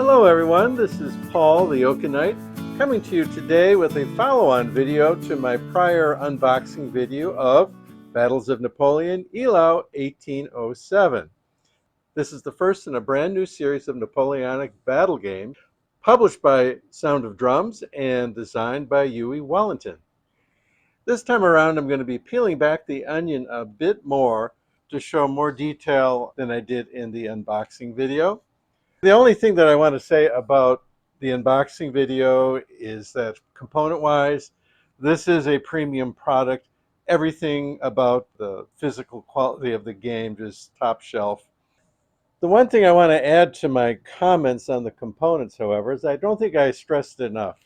Hello everyone, this is Paul the Oakenite coming to you today with a follow-on video to my prior unboxing video of Battles of Napoleon, Eylau 1807. This is the first in a brand new series of Napoleonic battle games published by Sound of Drums and designed by Huey Wellington. This time around I'm going to be peeling back the onion a bit more to show more detail than I did in the unboxing video. The only thing that I want to say about the unboxing video is that component-wise, this is a premium product. Everything about the physical quality of the game is top shelf. The one thing I want to add to my comments on the components, however, is I don't think I stressed it enough.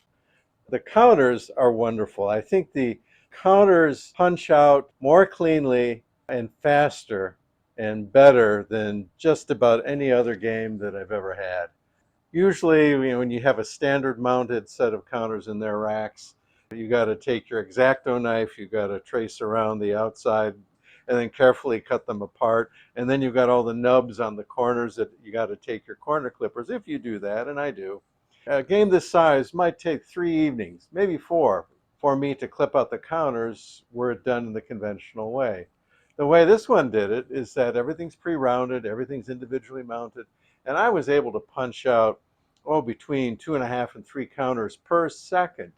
The counters are wonderful. I think the counters punch out more cleanly and faster and better than just about any other game that I've ever had. Usually, when you have a standard mounted set of counters in their racks, you got to take your X-Acto knife, you got to trace around the outside and then carefully cut them apart. And then you've got all the nubs on the corners that you got to take your corner clippers, if you do that, and I do. A game this size might take 3 evenings, maybe 4, for me to clip out the counters were it done in the conventional way. The way this one did it is that everything's pre-rounded, everything's individually mounted, and I was able to punch out, between 2.5 and 3 counters per second,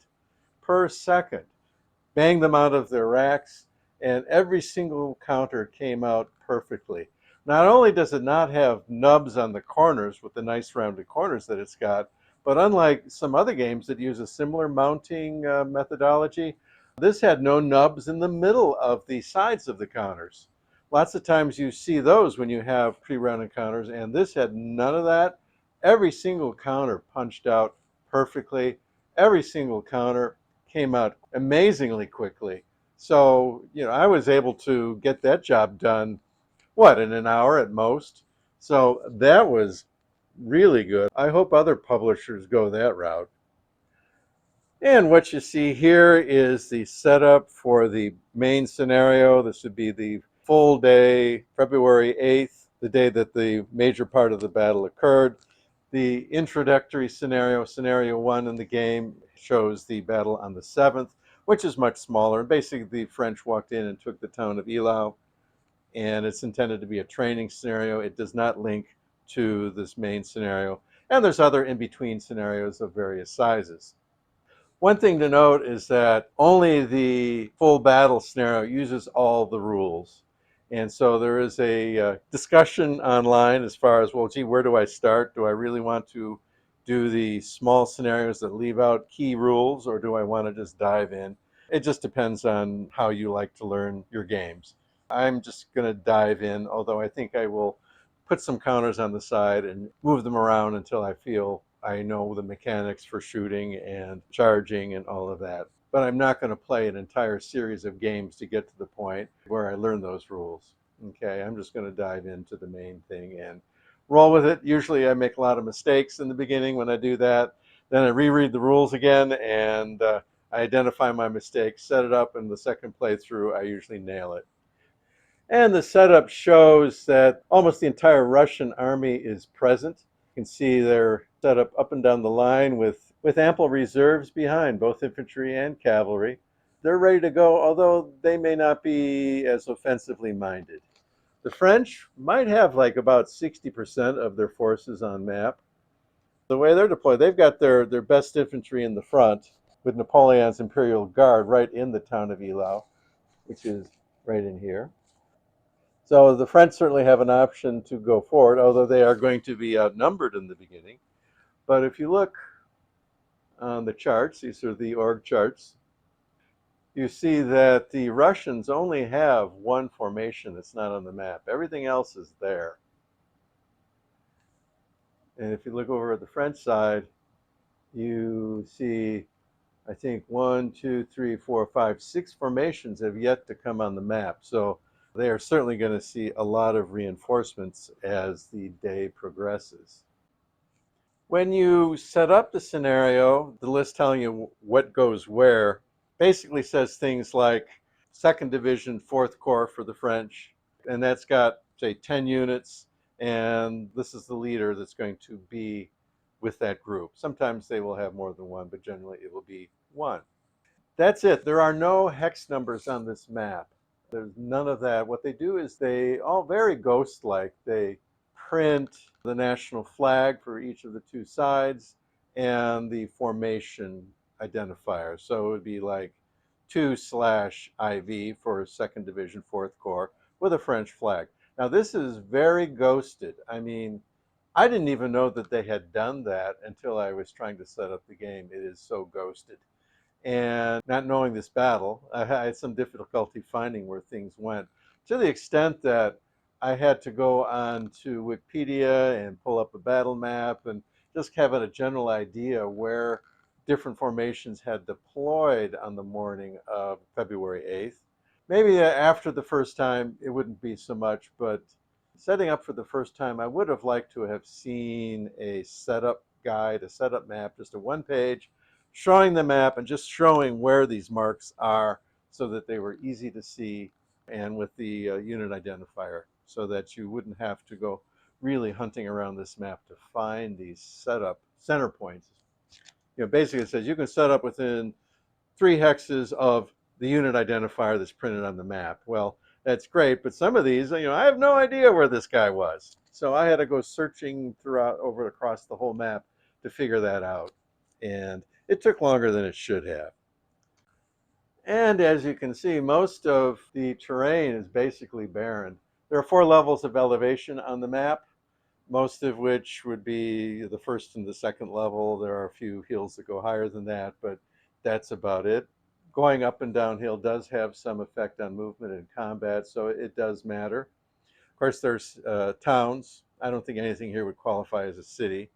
bang them out of their racks, and every single counter came out perfectly. Not only does it not have nubs on the corners with the nice rounded corners that it's got, but unlike some other games that use a similar mounting methodology, this had no nubs in the middle of the sides of the counters. Lots of times you see those when you have pre-rounded counters, and this had none of that. Every single counter punched out perfectly. Every single counter came out amazingly quickly. So, I was able to get that job done, in an hour at most. So that was really good. I hope other publishers go that route. And what you see here is the setup for the main scenario. This would be the full day, February 8th, the day that the major part of the battle occurred. The introductory scenario, scenario 1 in the game, shows the battle on the 7th, which is much smaller. Basically, the French walked in and took the town of Eylau, and it's intended to be a training scenario. It does not link to this main scenario. And there's other in-between scenarios of various sizes. One thing to note is that only the full battle scenario uses all the rules. And so there is a discussion online as far as, well, gee, where do I start? Do I really want to do the small scenarios that leave out key rules, or do I want to just dive in? It just depends on how you like to learn your games. I'm just going to dive in, although I think I will put some counters on the side and move them around until I feel I know the mechanics for shooting and charging and all of that. But I'm not going to play an entire series of games to get to the point where I learn those rules. Okay, I'm just going to dive into the main thing and roll with it. Usually I make a lot of mistakes in the beginning when I do that. Then I reread the rules again and I identify my mistakes, set it up, and the second playthrough I usually nail it. And the setup shows that almost the entire Russian army is present. You can see they're set up and down the line with ample reserves behind, both infantry and cavalry. They're ready to go, although they may not be as offensively minded. The French might have like about 60% of their forces on map. The way they're deployed, they've got their best infantry in the front with Napoleon's Imperial Guard right in the town of Eylau, which is right in here. So the French certainly have an option to go forward, although they are going to be outnumbered in the beginning. But if you look on the charts, these are the org charts, you see that the Russians only have one formation that's not on the map. Everything else is there. And if you look over at the French side, you see, I think 1, 2, 3, 4, 5, 6 formations have yet to come on the map. So they are certainly going to see a lot of reinforcements as the day progresses. When you set up the scenario, the list telling you what goes where basically says things like 2nd Division, 4th Corps for the French, and that's got, say, 10 units, and this is the leader that's going to be with that group. Sometimes they will have more than one, but generally it will be one. That's it. There are no hex numbers on this map. There's none of that. What they do is they all very ghost-like. They print the national flag for each of the two sides and the formation identifier. So it would be like 2/IV for 2nd Division, 4th Corps with a French flag. Now this is very ghosted. I mean, I didn't even know that they had done that until I was trying to set up the game. It is so ghosted. And not knowing this battle, I had some difficulty finding where things went, to the extent that I had to go on to Wikipedia and pull up a battle map and just have a general idea where different formations had deployed on the morning of February 8th. Maybe after the first time it wouldn't be so much, but setting up for the first time, I would have liked to have seen a setup guide, a setup map, just a one page showing the map and just showing where these marks are so that they were easy to see, and with the unit identifier so that you wouldn't have to go really hunting around this map to find these setup center points. Basically it says you can set up within 3 hexes of the unit identifier that's printed on the map. Well, that's great, but some of these, I have no idea where this guy was. So I had to go searching throughout over across the whole map to figure that out. And it took longer than it should have. And as you can see, most of the terrain is basically barren. There are 4 levels of elevation on the map, most of which would be the first and the second level. There are a few hills that go higher than that, but that's about it. Going up and downhill does have some effect on movement and combat, so it does matter. Of course, there's towns. I don't think anything here would qualify as a city,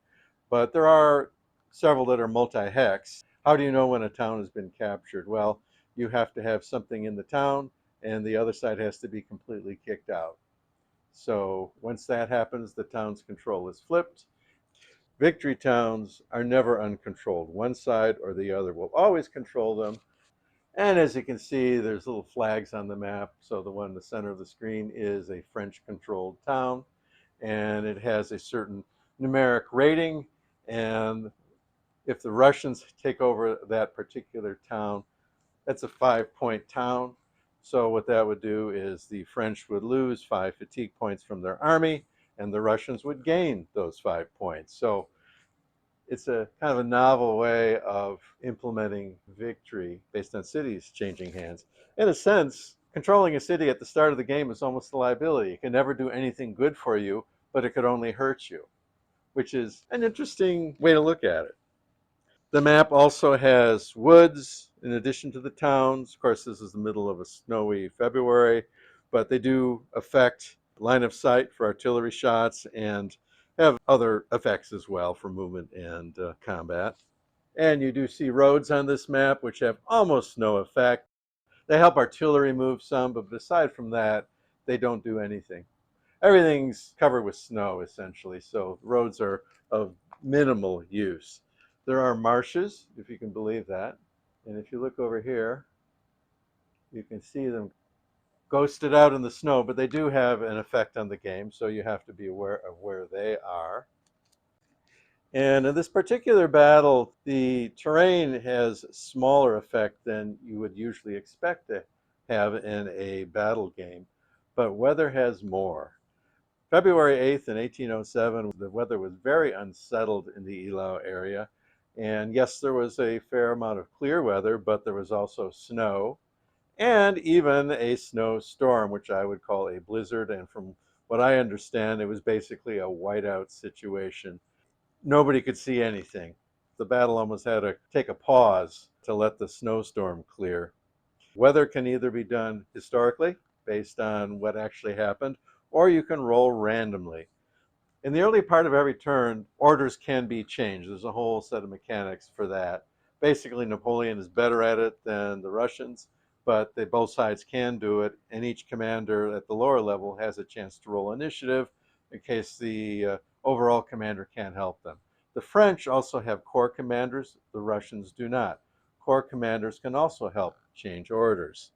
but there are several that are multi-hex. How do you know when a town has been captured? Well, you have to have something in the town, and the other side has to be completely kicked out. So once that happens, the town's control is flipped. Victory towns are never uncontrolled. One side or the other will always control them. And as you can see, there's little flags on the map. So the one in the center of the screen is a French-controlled town, and it has a certain numeric rating. And if the Russians take over that particular town, that's a 5-point town. So what that would do is the French would lose 5 fatigue points from their army, and the Russians would gain those 5 points. So it's a kind of a novel way of implementing victory based on cities changing hands. In a sense, controlling a city at the start of the game is almost a liability. It can never do anything good for you, but it could only hurt you, which is an interesting way to look at it. The map also has woods in addition to the towns. Of course, this is the middle of a snowy February, but they do affect line of sight for artillery shots and have other effects as well for movement and combat. And you do see roads on this map, which have almost no effect. They help artillery move some, but aside from that, they don't do anything. Everything's covered with snow, essentially, so roads are of minimal use. There are marshes, if you can believe that. And if you look over here, you can see them ghosted out in the snow, but they do have an effect on the game, so you have to be aware of where they are. And in this particular battle, the terrain has smaller effect than you would usually expect to have in a battle game, but weather has more. February 8th in 1807, the weather was very unsettled in the Eylau area. And yes, there was a fair amount of clear weather, but there was also snow and even a snowstorm, which I would call a blizzard. And from what I understand, it was basically a whiteout situation. Nobody could see anything. The battle almost had to take a pause to let the snowstorm clear. Weather can either be done historically, based on what actually happened, or you can roll randomly. In the early part of every turn, orders can be changed. There's a whole set of mechanics for that. Basically, Napoleon is better at it than the Russians, but both sides can do it, and each commander at the lower level has a chance to roll initiative in case the overall commander can't help them. The French also have corps commanders. The Russians do not. Corps commanders can also help change orders.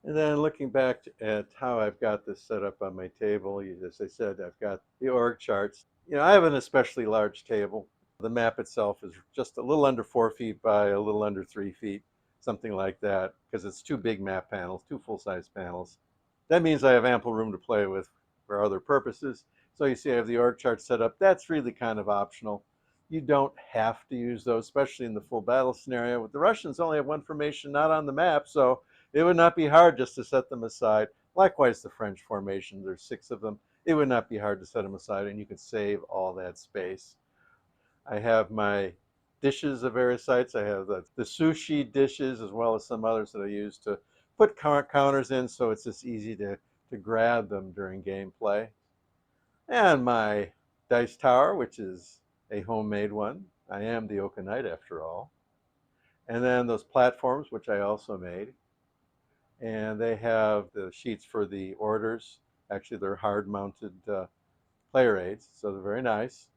And then looking back at how I've got this set up on my table, as I said, I've got the org charts. I have an especially large table. The map itself is just a little under 4 feet by a little under 3 feet, something like that, because it's two big map panels, two full-size panels. That means I have ample room to play with for other purposes. So you see I have the org chart set up. That's really kind of optional. You don't have to use those, especially in the full battle scenario. The Russians only have one formation not on the map, so it would not be hard just to set them aside. Likewise, the French formation, there's 6 of them. It would not be hard to set them aside, and you could save all that space. I have my dishes of various sites. I have the sushi dishes as well as some others that I use to put counters in, so it's just easy to grab them during gameplay. And my dice tower, which is a homemade one. I am the Oka Knight after all. And then those platforms, which I also made. And they have the sheets for the orders. Actually, they're hard mounted player aids, so they're very nice,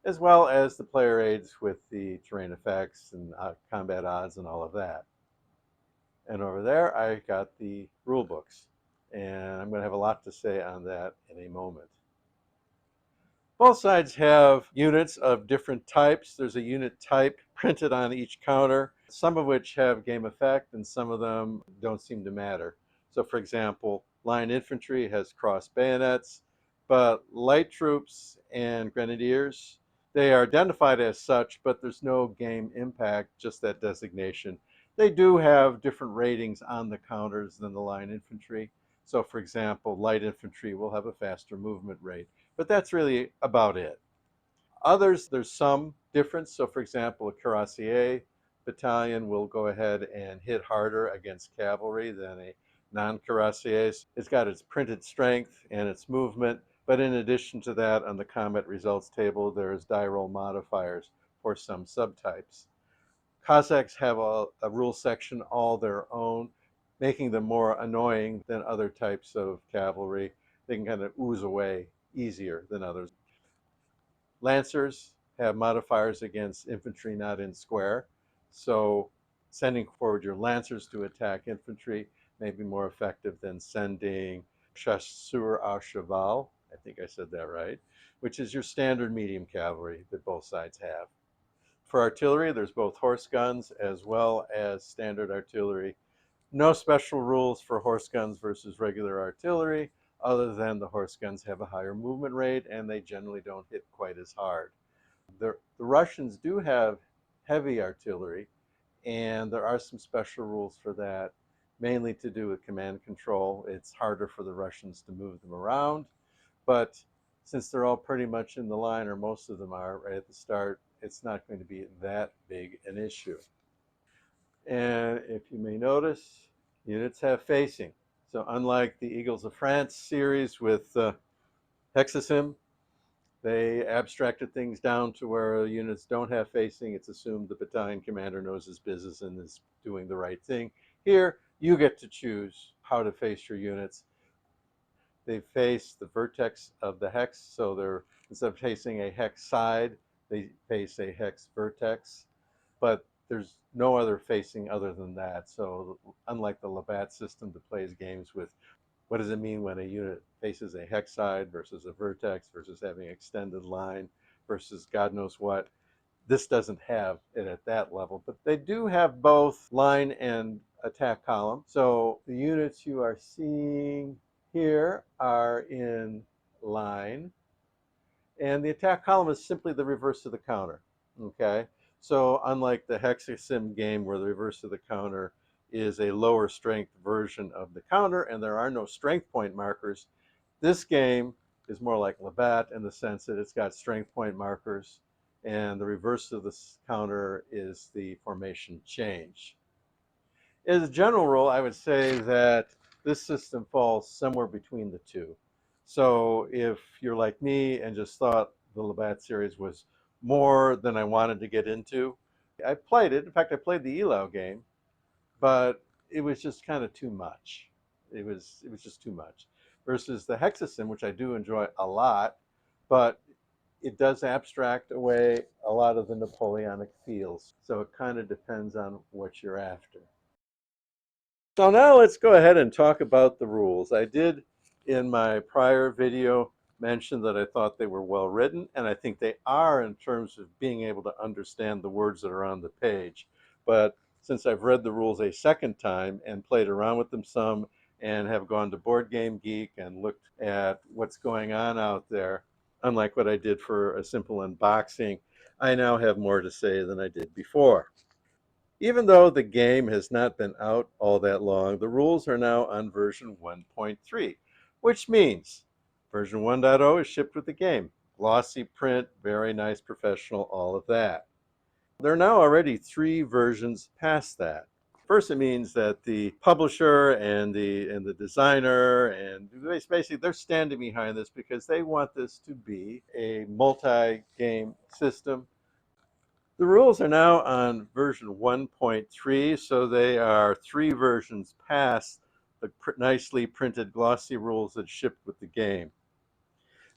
as well as the player aids with the terrain effects and combat odds and all of that. And over there, I got the rule books, and I'm going to have a lot to say on that in a moment. Both sides have units of different types. There's a unit type printed on each counter, some of which have game effect and some of them don't seem to matter. So for example, line infantry has crossed bayonets, but light troops and grenadiers, they are identified as such, but there's no game impact, just that designation. They do have different ratings on the counters than the line infantry. So for example, light infantry will have a faster movement rate, but that's really about it. Others, there's some difference. So for example, a cuirassier battalion will go ahead and hit harder against cavalry than a non-cuirassier. It's got its printed strength and its movement, but in addition to that, on the combat results table, there's die roll modifiers for some subtypes. Cossacks have a rule section all their own, making them more annoying than other types of cavalry. They can kind of ooze away easier than others. Lancers have modifiers against infantry not in square, so sending forward your lancers to attack infantry may be more effective than sending chasseurs à cheval, I think I said that right, which is your standard medium cavalry that both sides have. For artillery, there's both horse guns as well as standard artillery. No special rules for horse guns versus regular artillery, other than the horse guns have a higher movement rate and they generally don't hit quite as hard. The Russians do have heavy artillery, and there are some special rules for that, mainly to do with command control. It's harder for the Russians to move them around, but since they're all pretty much in the line, or most of them are right at the start, it's not going to be that big an issue. And if you may notice, units have facing. So unlike the Eagles of France series with Hexasim, they abstracted things down to where units don't have facing. It's assumed the battalion commander knows his business and is doing the right thing. Here, you get to choose how to face your units. They face the vertex of the hex, so they're, instead of facing a hex side, they face a hex vertex. But there's no other facing other than that. So unlike the Labatt system that plays games with what does it mean when a unit faces a hex side versus a vertex versus having extended line versus God knows what, this doesn't have it at that level. But they do have both line and attack column. So the units you are seeing here are in line, and the attack column is simply the reverse of the counter. Okay, so unlike the Hexasim game where the reverse of the counter is a lower strength version of the counter and there are no strength point markers, this game is more like Labatt in the sense that it's got strength point markers, and the reverse of this counter is the formation change. As a general rule, I would say that this system falls somewhere between the two. So if you're like me and just thought the Labatt series was more than I wanted to get into, I played it. In fact, I played the Eylau game, but it was just kind of too much. It was just too much. Versus the Hexasim, which I do enjoy a lot, but it does abstract away a lot of the Napoleonic feels. So it kind of depends on what you're after. So now let's go ahead and talk about the rules. I did in my prior video mentioned that I thought they were well written, and I think they are in terms of being able to understand the words that are on the page. But since I've read the rules a second time and played around with them some and have gone to Board Game Geek and looked at what's going on out there, unlike what I did for a simple unboxing, I now have more to say than I did before. Even though the game has not been out all that long, the rules are now on version 1.3, which means version 1.0 is shipped with the game. Glossy print, very nice, professional, all of that. There are now already 3 versions past that. First, it means that the publisher and the designer and basically they're standing behind this because they want this to be a multi-game system. The rules are now on version 1.3, so they are 3 versions past the nicely printed glossy rules that shipped with the game.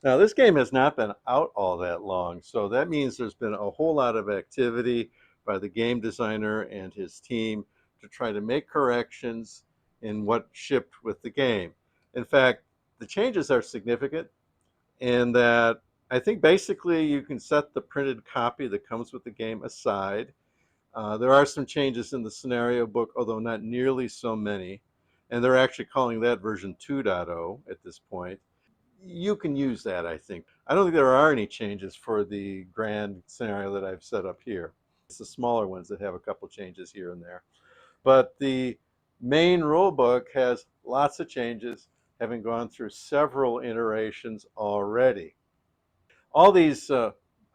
Now, this game has not been out all that long, so that means there's been a whole lot of activity by the game designer and his team to try to make corrections in what shipped with the game. In fact, the changes are significant in that I think basically you can set the printed copy that comes with the game aside. There are some changes in the scenario book, although not nearly so many. And they're actually calling that version 2.0 at this point. You can use that, I think. I don't think there are any changes for the grand scenario that I've set up here. It's the smaller ones that have a couple changes here and there. But the main rule book has lots of changes, having gone through several iterations already. All these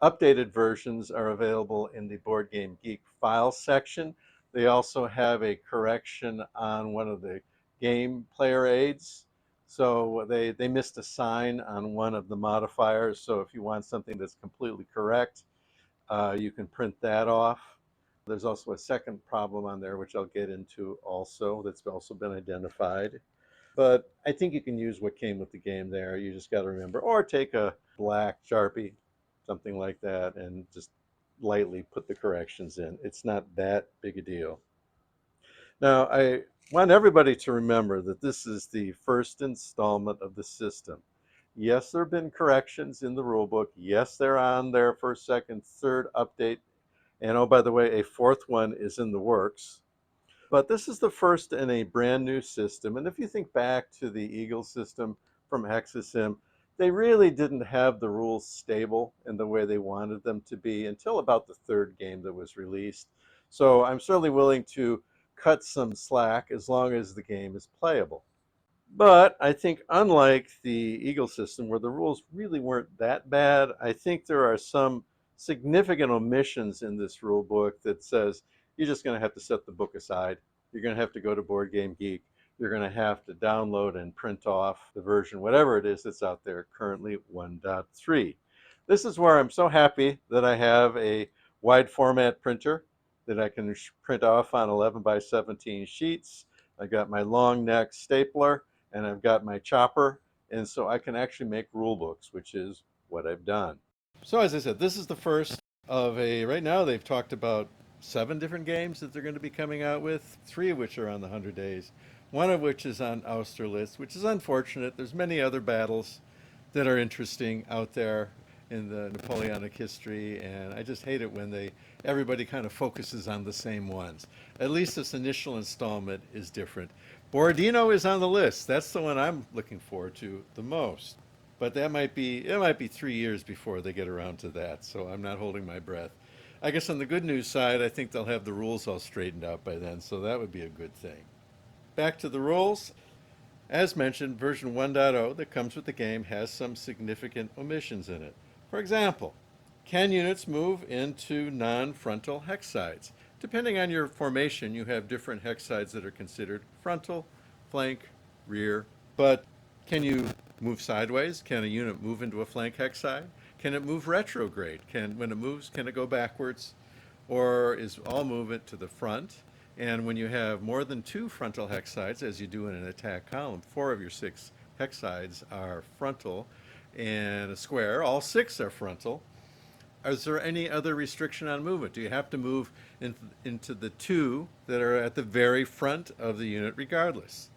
updated versions are available in the Board Game Geek file section. They also have a correction on one of the game player aids. So they missed a sign on one of the modifiers. So if you want something that's completely correct, you can print that off. There's also a second problem on there, which I'll get into also, that's also been identified. But I think you can use what came with the game there. You just got to remember, or take a black Sharpie, something like that, and just lightly put the corrections in. It's not that big a deal. Now, I want everybody to remember that this is the first installment of the system. Yes, there have been corrections in the rulebook. Yes, they're on there for second, third update. And oh, by the way, a fourth one is in the works. But this is the first in a brand new system. And if you think back to the Eagle system from Hexasim, they really didn't have the rules stable in the way they wanted them to be until about the third game that was released. So I'm certainly willing to cut some slack as long as the game is playable. But I think unlike the Eagle system, where the rules really weren't that bad, I think there are some significant omissions in this rule book that says you're just going to have to set the book aside. You're going to have to go to Board Game Geek. You're going to have to download and print off the version, whatever it is that's out there currently, 1.3. This is where I'm so happy that I have a wide format printer that I can print off on 11 by 17 sheets. I got my long neck stapler and I've got my chopper, and so I can actually make rule books, which is what I've done. So as I said, this is the first of right now they've talked about 7 different games that they're going to be coming out with, 3 of which are on the 100 days, one of which is on Austerlitz, which is unfortunate. There's many other battles that are interesting out there in the Napoleonic history, and I just hate it when everybody kind of focuses on the same ones. At least this initial installment is different. Borodino is on the list. That's the one I'm looking forward to the most. But it might be 3 years before they get around to that, so I'm not holding my breath. I guess on the good news side, I think they'll have the rules all straightened out by then, so that would be a good thing. Back to the rules. As mentioned, version 1.0 that comes with the game has some significant omissions in it. For example, can units move into non-frontal hex sides? Depending on your formation, you have different hex sides that are considered frontal, flank, rear. But can you move sideways? Can a unit move into a flank hex side? Can it move retrograde? When it moves, can it go backwards? Or is all movement to the front? And when you have more than 2 frontal hex sides, as you do in an attack column, 4 of your 6 hex sides are frontal, and a square, all 6 are frontal. Is there any other restriction on movement? Do you have to move into the 2 that are at the very front of the unit regardless?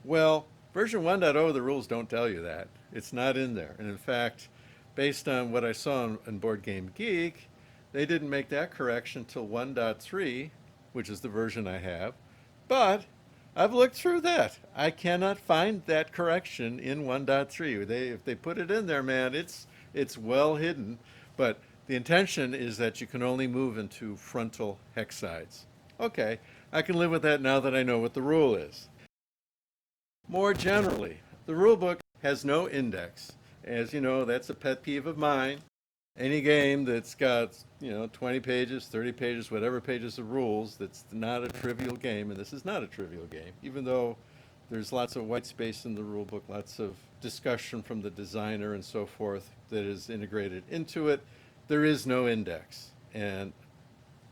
Well, Version 1.0, the rules don't tell you that. It's not in there. And in fact, based on what I saw in Board Game Geek, they didn't make that correction till 1.3, which is the version I have. But I've looked through that. I cannot find that correction in 1.3. If they put it in there, man, it's well hidden. But the intention is that you can only move into frontal hex sides. Okay, I can live with that now that I know what the rule is. More generally, the rule book has no index. As you know, that's a pet peeve of mine. Any game that's got, 20 pages, 30 pages, whatever pages of rules, that's not a trivial game, and this is not a trivial game, even though there's lots of white space in the rule book, lots of discussion from the designer and so forth that is integrated into it. There is no index, and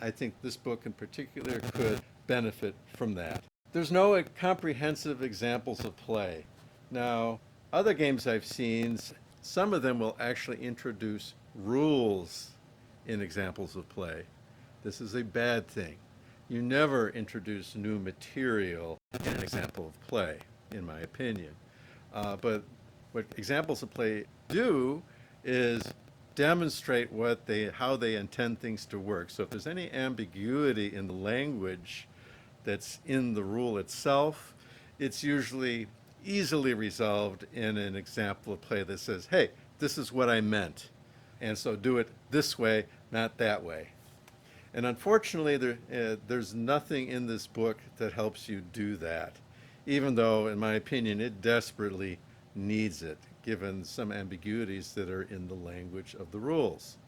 I think this book in particular could benefit from that. There's no comprehensive examples of play. Now, other games I've seen, some of them will actually introduce rules in examples of play. This is a bad thing. You never introduce new material in an example of play, in my opinion. But what examples of play do is demonstrate how they intend things to work. So if there's any ambiguity in the language that's in the rule itself, it's usually easily resolved in an example of play that says, hey, this is what I meant. And so do it this way, not that way. And unfortunately, there's nothing in this book that helps you do that, even though, in my opinion, it desperately needs it, given some ambiguities that are in the language of the rules.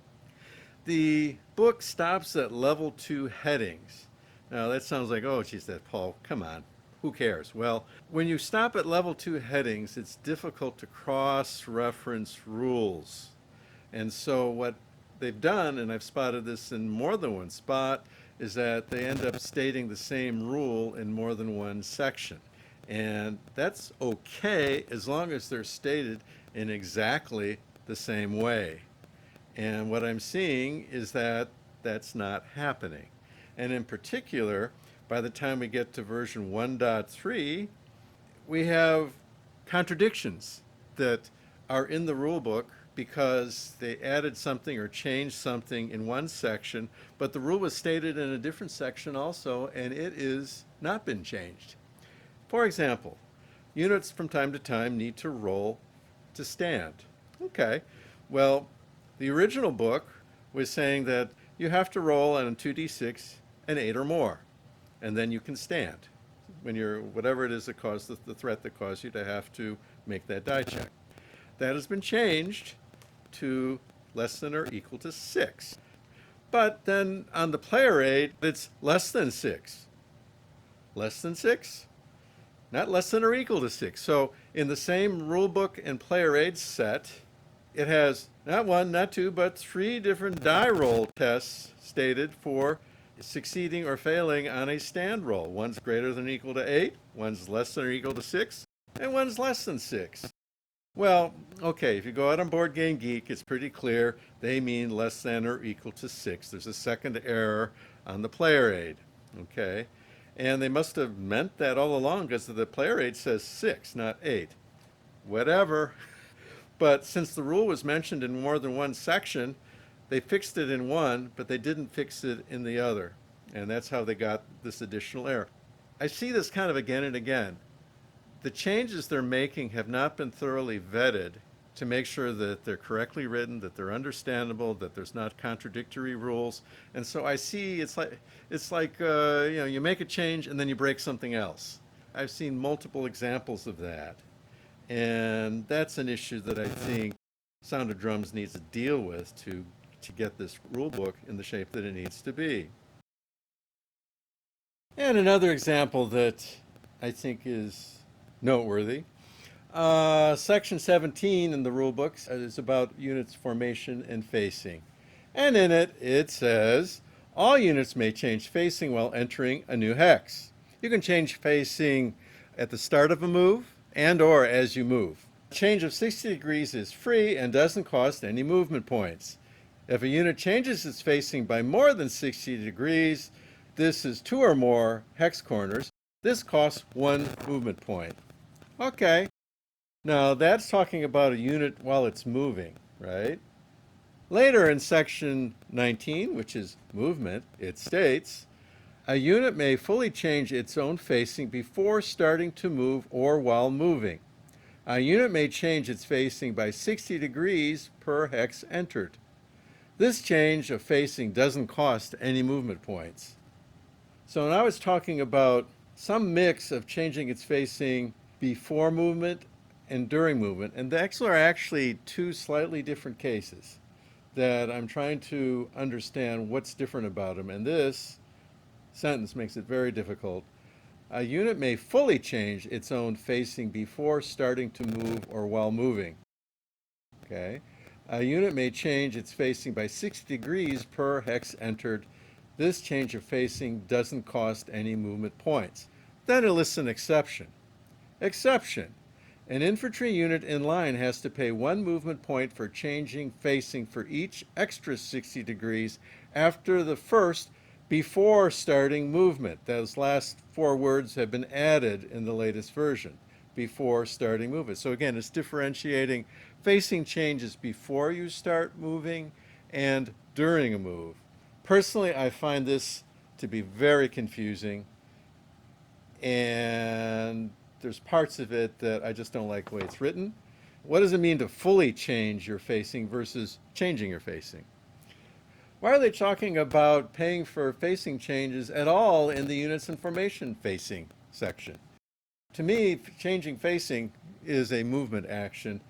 The book stops at level 2 headings. Now, that sounds like, oh, geez, that Paul, come on. Who cares? Well, when you stop at level 2 headings, it's difficult to cross-reference rules. And so what they've done, and I've spotted this in more than one spot, is that they end up stating the same rule in more than one section. And that's okay as long as they're stated in exactly the same way. And what I'm seeing is that that's not happening. And in particular, by the time we get to version 1.3, we have contradictions that are in the rule book because they added something or changed something in one section, but the rule was stated in a different section also, and it is not been changed. For example, units from time to time need to roll to stand. Okay, well, the original book was saying that you have to roll on a 2d6 an 8 or more, and then you can stand when you're, whatever it is that caused the threat that caused you to have to make that die check. That has been changed to less than or equal to 6. But then on the player aid, it's less than 6. Less than 6? Not less than or equal to 6. So in the same rule book and player aid set, it has not 1, not 2, but 3 different die roll tests stated for succeeding or failing on a stand roll. One's greater than or equal to 8, one's less than or equal to 6, and one's less than 6. Well, okay, if you go out on Board Game Geek, it's pretty clear they mean less than or equal to 6. There's a second error on the player aid, okay? And they must have meant that all along because the player aid says 6, not 8. Whatever. But since the rule was mentioned in more than one section, they fixed it in one, but they didn't fix it in the other. And that's how they got this additional error. I see this kind of again and again. The changes they're making have not been thoroughly vetted to make sure that they're correctly written, that they're understandable, that there's not contradictory rules. And so I see it's like you make a change and then you break something else. I've seen multiple examples of that. And that's an issue that I think Sound of Drums needs to deal with to get this rule book in the shape that it needs to be. And another example that I think is noteworthy. Section 17 in the rule books is about units formation and facing. And in it, it says, all units may change facing while entering a new hex. You can change facing at the start of a move and or as you move. A change of 60 degrees is free and doesn't cost any movement points. If a unit changes its facing by more than 60 degrees, this is 2 or more hex corners. This costs 1 movement point. Okay. Now that's talking about a unit while it's moving, right? Later in section 19, which is movement, it states, a unit may fully change its own facing before starting to move or while moving. A unit may change its facing by 60 degrees per hex entered. This change of facing doesn't cost any movement points. So now it's talking about some mix of changing its facing before movement and during movement. And those are actually two slightly different cases that I'm trying to understand what's different about them. And this sentence makes it very difficult. A unit may fully change its own facing before starting to move or while moving. Okay? A unit may change its facing by 60 degrees per hex entered. This change of facing doesn't cost any movement points. Then it lists an exception. Exception. An infantry unit in line has to pay 1 movement point for changing facing for each extra 60 degrees after the first before starting movement. Those last 4 words have been added in the latest version, before starting movement. So again, it's differentiating facing changes before you start moving and during a move. Personally, I find this to be very confusing, and there's parts of it that I just don't like the way it's written. What does it mean to fully change your facing versus changing your facing? Why are they talking about paying for facing changes at all in the units and formation facing section? To me, changing facing is a movement action,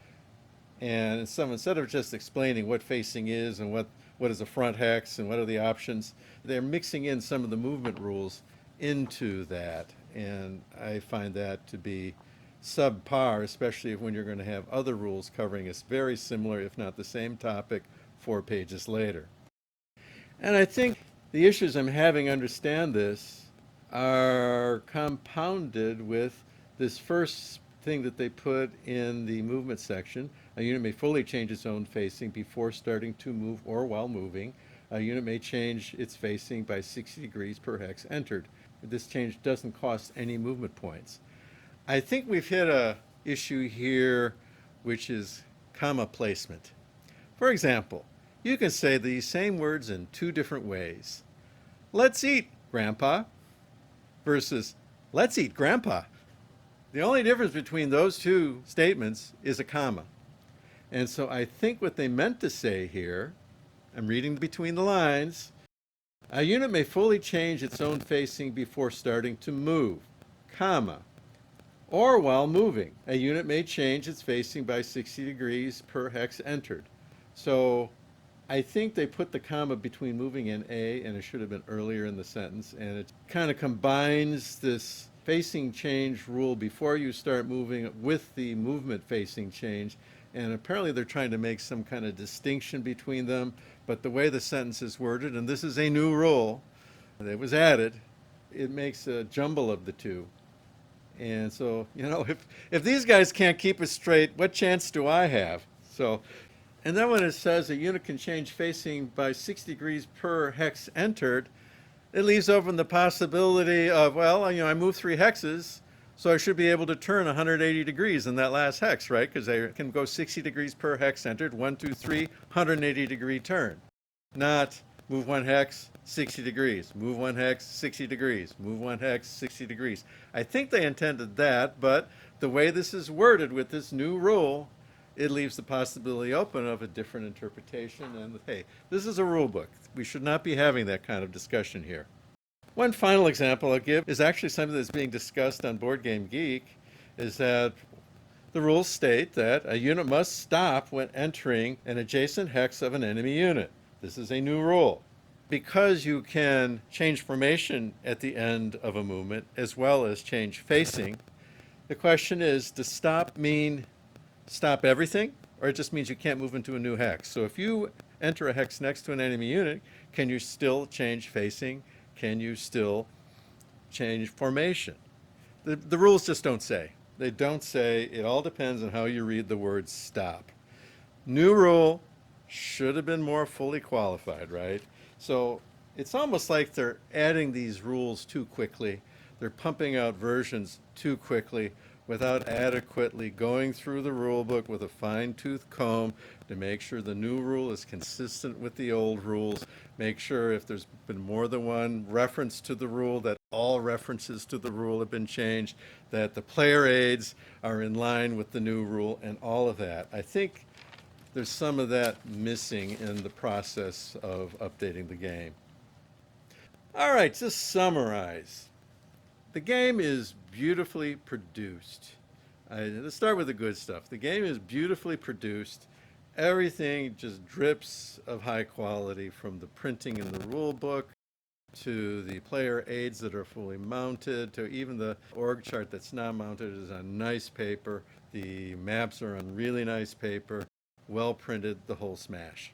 and instead of just explaining what facing is and what is a front hex and what are the options, they're mixing in some of the movement rules into that, and I find that to be subpar, especially when you're going to have other rules covering a very similar, if not the same topic, 4 pages later. And I think the issues I'm having understand this are compounded with this first thing that they put in the movement section. A unit may fully change its own facing before starting to move or while moving. A unit may change its facing by 60 degrees per hex entered. This change doesn't cost any movement points. I think we've hit a issue here, which is comma placement. For example, you can say these same words in 2 different ways. Let's eat, Grandpa, versus let's eat, Grandpa. The only difference between those 2 statements is a comma. And so I think what they meant to say here, I'm reading between the lines, a unit may fully change its own facing before starting to move, comma, or while moving. A unit may change its facing by 60 degrees per hex entered. So I think they put the comma between moving and a, and it should have been earlier in the sentence, and it kind of combines this facing change rule before you start moving with the movement facing change, and apparently they're trying to make some kind of distinction between them, but the way the sentence is worded, and this is a new rule that was added, it makes a jumble of the two. And so, if these guys can't keep it straight, what chance do I have? So, and then when it says a unit can change facing by 60 degrees per hex entered, it leaves open the possibility of, well, I moved 3 hexes, so I should be able to turn 180 degrees in that last hex, right? Because I can go 60 degrees per hex entered, 1, 2, 3, 180 degree turn. Not move 1 hex, 60 degrees, move 1 hex, 60 degrees, move 1 hex, 60 degrees. I think they intended that, but the way this is worded with this new rule, it leaves the possibility open of a different interpretation. And hey, this is a rule book. We should not be having that kind of discussion here. One final example I'll give is actually something that's being discussed on Board Game Geek, is that the rules state that a unit must stop when entering an adjacent hex of an enemy unit. This is a new rule. Because you can change formation at the end of a movement as well as change facing, the question is, does stop mean stop everything, or it just means you can't move into a new hex? So if you enter a hex next to an enemy unit, can you still change facing? Can you still change formation? The rules just don't say. They don't say. It all depends on how you read the word stop. New rule should have been more fully qualified, right? So it's almost like they're adding these rules too quickly. They're pumping out versions too quickly without adequately going through the rule book with a fine-tooth comb to make sure the new rule is consistent with the old rules, make sure if there's been more than one reference to the rule that all references to the rule have been changed, that the player aids are in line with the new rule, and all of that. I think there's some of that missing in the process of updating the game. All right, to summarize, the game is beautifully produced. Let's start with the good stuff. The game is beautifully produced. Everything just drips of high quality, from the printing in the rule book to the player aids that are fully mounted, to even the org chart that's not mounted is on nice paper. The maps are on really nice paper, well printed, the whole smash.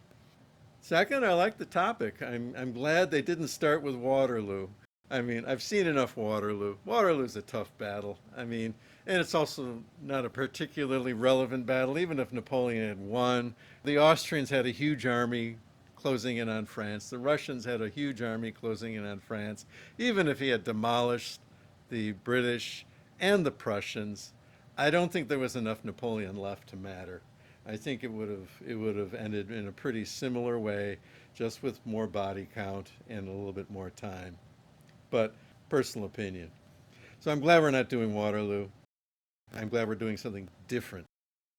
Second, I like the topic. I'm glad they didn't start with Waterloo. I mean, I've seen enough Waterloo. Waterloo's a tough battle. I mean, and it's also not a particularly relevant battle, even if Napoleon had won. The Austrians had a huge army closing in on France. The Russians had a huge army closing in on France. Even if he had demolished the British and the Prussians, I don't think there was enough Napoleon left to matter. I think it would have ended in a pretty similar way, just with more body count and a little bit more time. But personal opinion. So I'm glad we're not doing Waterloo. I'm glad we're doing something different.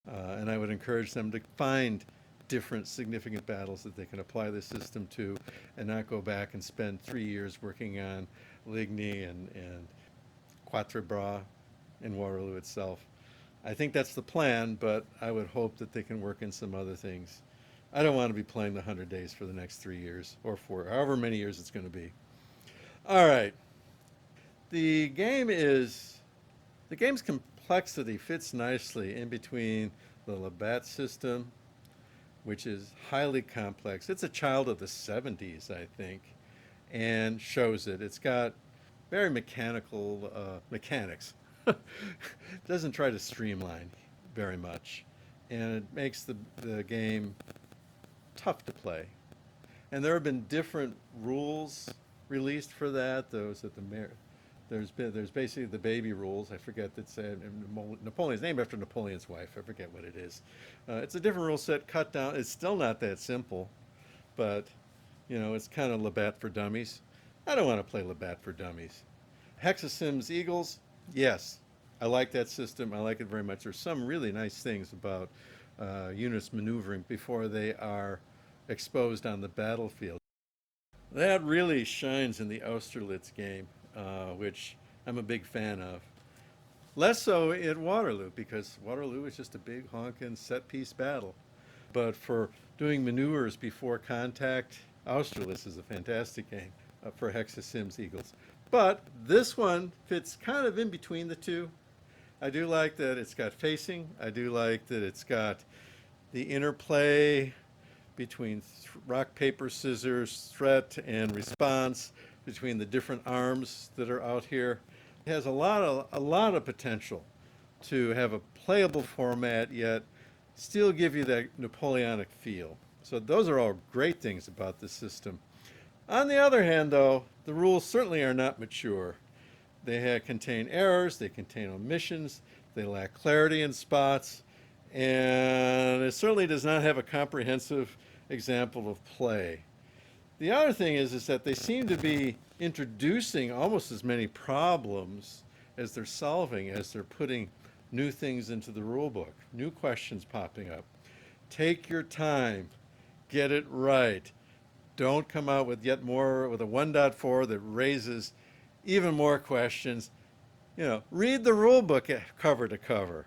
And I would encourage them to find different significant battles that they can apply the system to, and not go back and spend 3 years working on Ligny and Quatre Bras and Waterloo itself. I think that's the plan, but I would hope that they can work in some other things. I don't want to be playing the 100 days for the next 3 years, or 4, however many years it's going to be. All right. The game's complexity fits nicely in between the Labatt system, which is highly complex. It's a child of the 70s, I think, and shows it. It's got very mechanical mechanics. Doesn't try to streamline very much, and it makes the game tough to play. And there have been different rules released for that. There's basically the baby rules. I forget that said Napoleon's named after Napoleon's wife. I forget what it is. It's a different rule set, cut down. It's still not that simple, but it's kind of Labatt for dummies. I don't want to play Labatt for dummies. Hexasims Eagles, yes, I like that system. I like it very much. There's some really nice things about units maneuvering before they are exposed on the battlefield. That really shines in the Austerlitz game, which I'm a big fan of. Less so at Waterloo, because Waterloo is just a big honkin' set-piece battle. But for doing maneuvers before contact, Austerlitz is a fantastic game for Hexasims Eagles. But this one fits kind of in between the two. I do like that it's got facing. I do like that it's got the interplay between rock, paper, scissors, threat, and response, between the different arms that are out here. It has a lot of potential to have a playable format, yet still give you that Napoleonic feel. So those are all great things about this system. On the other hand, though, the rules certainly are not mature. They contain errors, they contain omissions, they lack clarity in spots, and it certainly does not have a comprehensive example of play. The other thing is that they seem to be introducing almost as many problems as they're solving, as they're putting new things into the rule book, new questions popping up. Take your time, get it right. Don't come out with yet more, with a 1.4 that raises even more questions. Read the rule book cover to cover.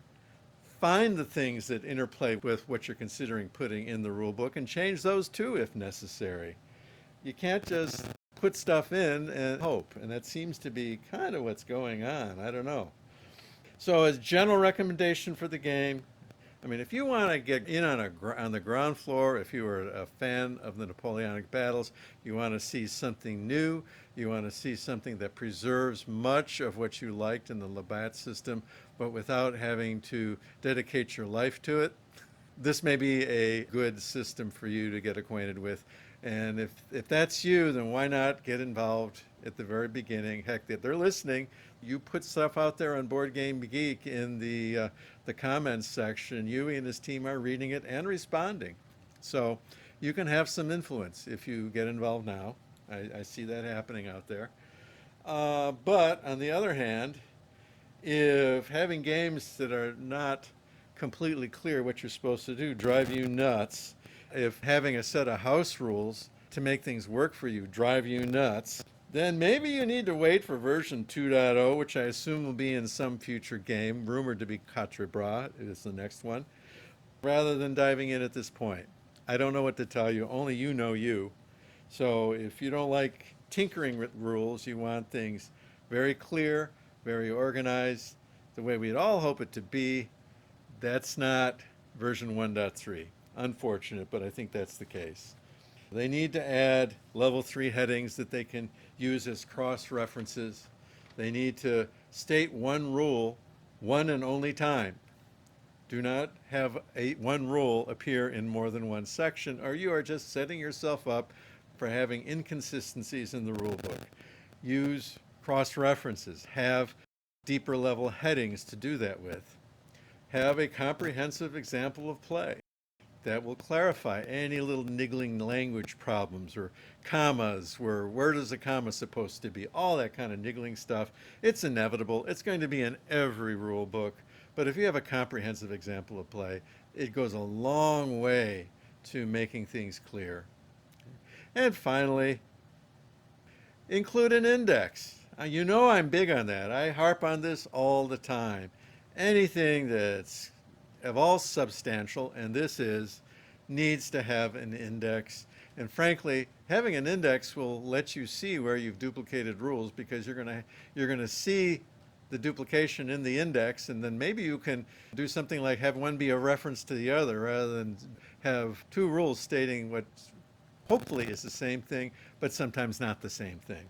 Find the things that interplay with what you're considering putting in the rule book and change those too if necessary. You can't just put stuff in and hope, and that seems to be kind of what's going on. I don't know. So as general recommendation for the game, I mean, if you want to get in on the ground floor, if you are a fan of the Napoleonic battles, you want to see something new, you want to see something that preserves much of what you liked in the Labatt system, but without having to dedicate your life to it, this may be a good system for you to get acquainted with. And if that's you, then why not get involved at the very beginning. Heck, that they're listening. You put stuff out there on Board Game Geek in the comments section. Yui and his team are reading it and responding. So you can have some influence if you get involved now. I see that happening out there. But on the other hand, if having games that are not completely clear what you're supposed to do drive you nuts, if having a set of house rules to make things work for you drive you nuts, then maybe you need to wait for version 2.0, which I assume will be in some future game, rumored to be Quatre Bras is the next one, rather than diving in at this point. I don't know what to tell you, only you know you. So if you don't like tinkering with rules, you want things very clear, very organized, the way we'd all hope it to be, that's not version 1.3. Unfortunate, but I think that's the case. They need to add level 3 headings that they can use as cross-references. They need to state one rule, one and only time. Do not have one rule appear in more than one section, or you are just setting yourself up for having inconsistencies in the rule book. Use cross-references. Have deeper level headings to do that with. Have a comprehensive example of play that will clarify any little niggling language problems or commas, where does a comma supposed to be, all that kind of niggling stuff. It's inevitable. It's going to be in every rule book. But if you have a comprehensive example of play, it goes a long way to making things clear. And finally, include an index. You know I'm big on that. I harp on this all the time. Anything that's of all substantial, and this is, needs to have an index. And frankly, having an index will let you see where you've duplicated rules, because you're gonna see the duplication in the index, and then maybe you can do something like have one be a reference to the other rather than have two rules stating what hopefully is the same thing, but sometimes not the same thing.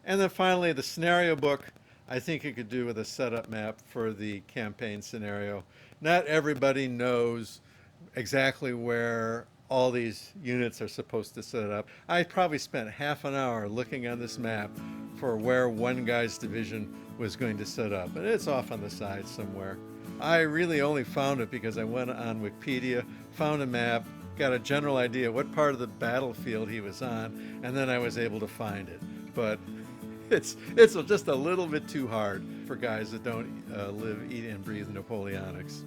And then finally, the scenario book, I think you could do with a setup map for the campaign scenario. Not everybody knows exactly where all these units are supposed to set up. I probably spent half an hour looking on this map for where one guy's division was going to set up, and it's off on the side somewhere. I really only found it because I went on Wikipedia, found a map, got a general idea what part of the battlefield he was on, and then I was able to find it. But it's just a little bit too hard for guys that don't live, eat, and breathe Napoleonics.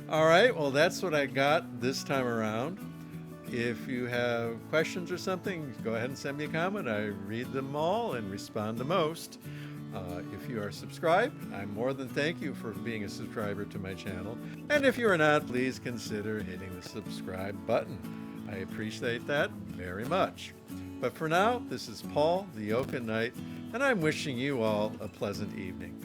All right, well, that's what I got this time around. If you have questions or something, go ahead and send me a comment. I read them all and respond to most. If you are subscribed, I more than thank you for being a subscriber to my channel. And if you are not, please consider hitting the subscribe button. I appreciate that very much. But for now, this is Paul, the Oaken Knight, and I'm wishing you all a pleasant evening.